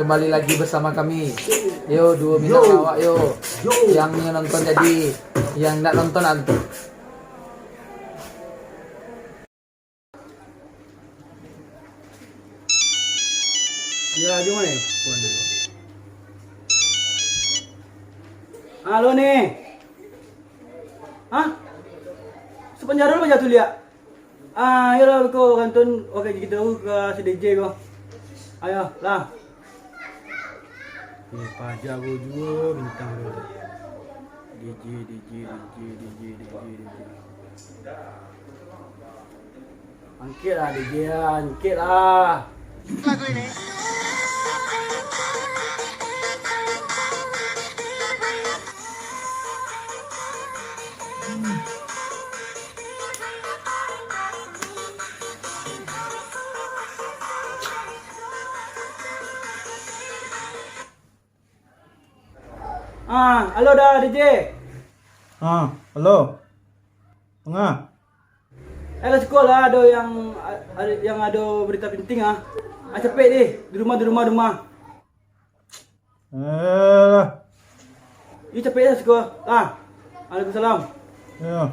kembali lagi bersama kami. Yo, dua minat awak yo. Yang nonton jadi, yang nggak nonton nanti. Ya, gimana ya? Halo nih. Hah? Sepenjara lu jatuh lihat? Ayolah kau kantun oke gitu ke si DJ kau. Ayo lah. Ini pajak gua juga bintang lu. DJ. Angkit lah DJ ya, angkit lah. lagu ini. Halo dah DJ. Halo. Tengah. Let's go lah, ada yang ada berita penting cepet deh, di rumah. Ini cepet let's go. Waalaikumsalam. Ya.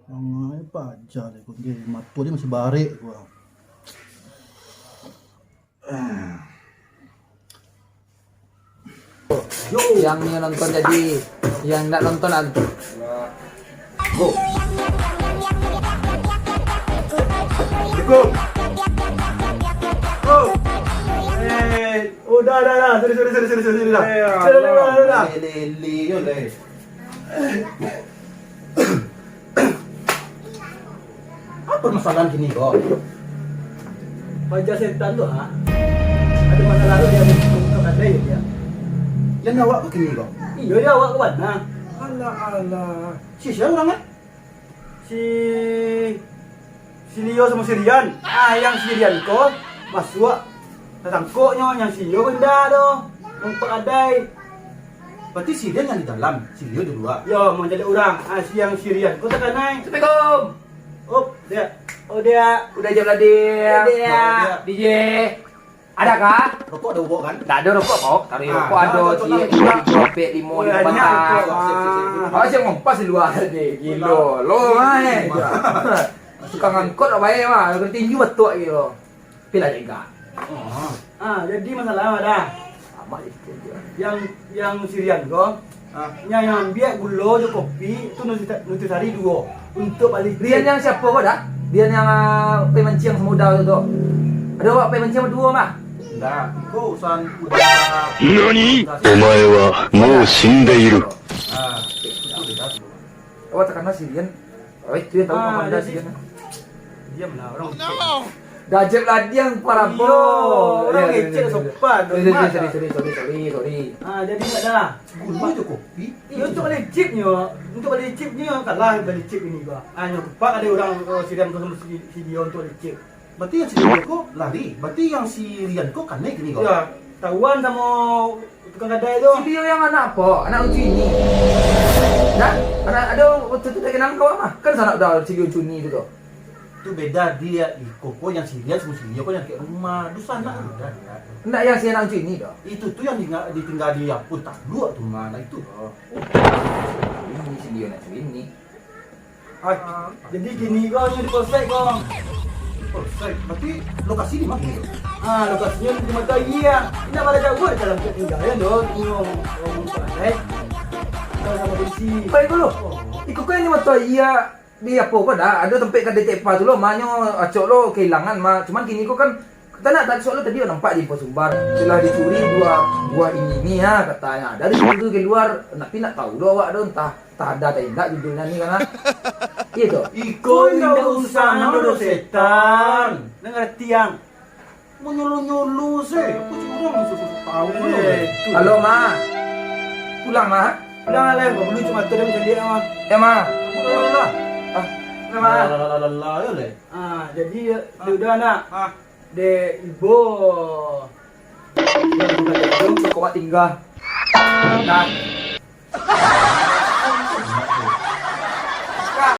Ang pajak deh, kau dia matu dia masih barik gua. Yang nonton jadi, yang nggak nonton nanti. Go. Udah. Sorry dah. Sudah. Apa permasalahan gini kok? Pajak setan tuh ada masalah lalu dia untuk ada ya. Yang awak begini kok? Iya dia awak ke mana? Alah. Siapa orangnya? Si Leo sama si Rian. Yang si Rian kok masuk tatangkoknya, yang si Leo benda doh. Untuk adai. Berarti si dia yang di dalam, si Leo di luar. Yo, mau jadi orang. Yang si Rian kok tekan naik. Assalamualaikum. Dia. Udah jam lah dia. Dia. DJ. Ada kah? Rokok ada rokok kan? Tak ada rokok kok. Tarik rokok ada. Cie, limo di depan. Siap ngompas di luar ni. Gila. Lo suka ngangkut apa ya mah? Tinggi betul gitu. Pilih juga. Jadi masalah ada. Sama itu dia. Yang si Rian kok. Yang biar gula jo kopi itu Nutrisari 2 untuk balik. Rian yang siapa kok dah? Rian yang pemancing semuda itu tuh. Ada awak pemancing berdua mah? Enggak, itu urusan udah. 何お前はもう死んでいる。 Awak terkenal si Rian. Itu yang tahu komanda si Rian. Diam lah orang. Dajab lah dia yang parabo. Orang kecil sopan. Sorry. Jadi enggak ada. Gula aja kopi. Iya untuk balik chipnya kalah balik chip ini gua. Hanya kepak ada orang si Rian sama si dia untuk balik chip. Berarti yang si Rian kok lari. Berarti yang si Rian kok kan naik gini kok. Ya, tahuan sama tukang gadai itu. Si Bio yang anak apa? Anak lucu ini. Dah, anak ada waktu itu dah kenal kau mah. Kan sanak dah si lucu ini itu tuh. Itu beda dia di koko yang si Rian sama si Leo kok yang kayak rumah. Duh sana udah. Enggak yang si anak lucu ini dah. Itu tuh yang ditinggal di Yapun tak dua tuh mana itu. Ini si Bio nak ini. Jadi gini kau yang di polsek kau. Polsek. Berarti lokasi di mana? Lokasinya di mata iya. Ini malah jauh dalam ketinggalan dong. Ini orang gadai. Sama polisi. Baik dulu. Ikut kau yang mata iya. Dia apa dah? Ada tempat kedai tepa tu lo, maknya acok lo kehilangan mah. Cuman kini kau kan tak soal lo tadi nampak di Pos Sumbar. Telah dicuri dua buah ini katanya. Dari situ keluar, tapi nak tahu doh awak doh entah ada tak indah judulnya ni kan. Iya tu. Iko indah urusan dodo setan. Ngerti yang Mau nyuluh sih. Aku cuma susu tahu. Halo ma. Pulang ma. Pulang lah, gak perlu cuma tuh dia dia mah. Ya ma. Lah. Ma. Ya le. Jadi udah nak. De ibu. Kau tinggal. Nah.